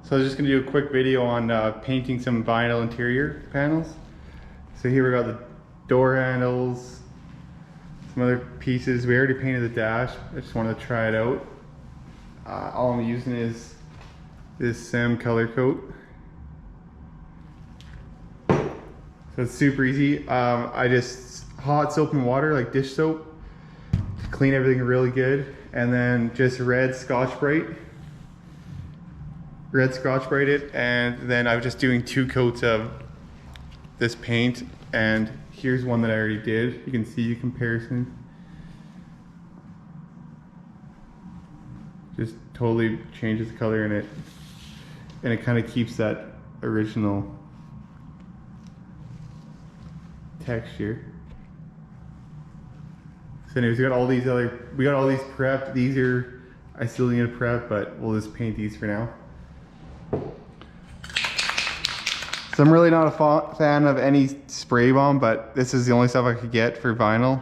So I was just gonna do a quick video on painting some vinyl interior panels. So here we got the door handles, some other pieces. We already painted the dash. I just wanted to try it out. All I'm using is this SEM color coat. So it's super easy. I just hot soap and water, like dish soap, to clean everything really good, and then just red Scotch Brite it, and then I was just doing 2 coats of this paint, and here's one that I already did. You can see the comparison. Just totally changes the color in it, and it kind of keeps that original texture. So anyways, we got all these prepped. These are, I still need to prep, but we'll just paint these for now. So I'm really not a fan of any spray bomb, but this is the only stuff I could get for vinyl.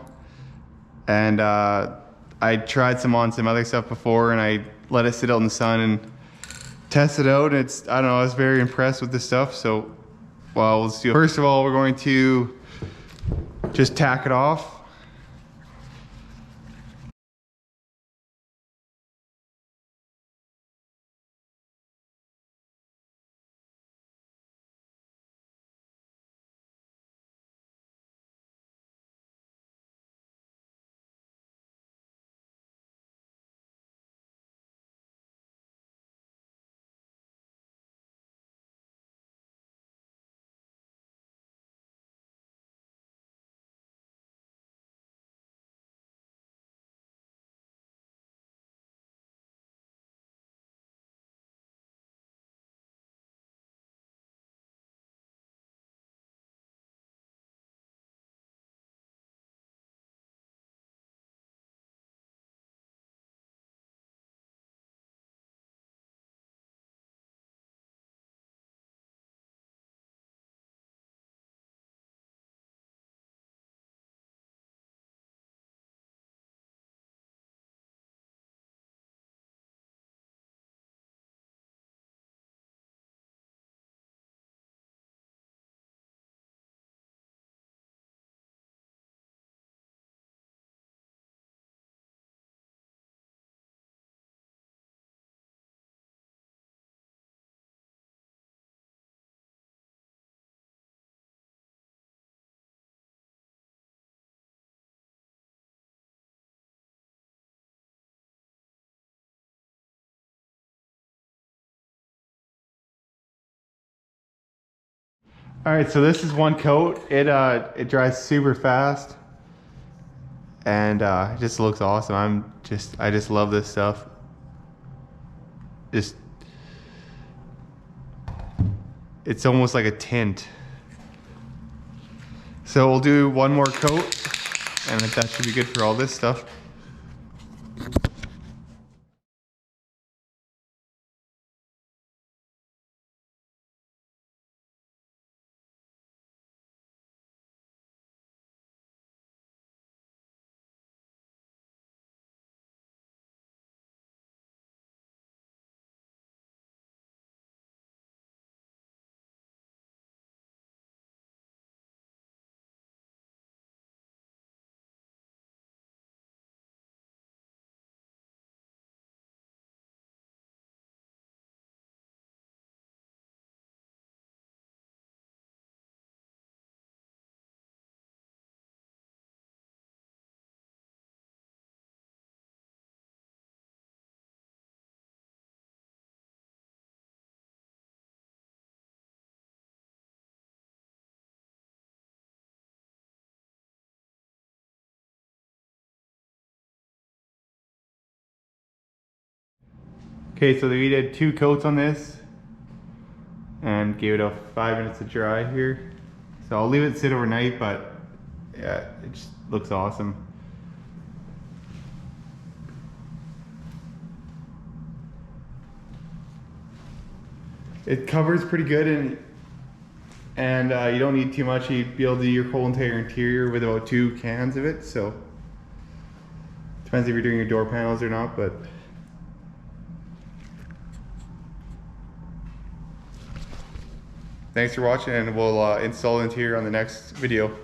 And I tried some on some other stuff before, and I let it sit out in the sun and test it out. And I don't know, I was very impressed with this stuff. So, well, let's do it. First of all, we're going to just tack it off. All right, so this is 1 coat. It dries super fast, and it just looks awesome. I just love this stuff. It's almost like a tint. So we'll do 1 more coat, and that should be good for all this stuff. Okay, so we did 2 coats on this and gave it a 5 minutes to dry here. So I'll leave it sit overnight, but yeah, it just looks awesome. It covers pretty good, and you don't need too much. You'd be able to do your whole entire interior with about 2 cans of it. So depends if you're doing your door panels or not, but Thanks for watching, and we'll install the interior on the next video.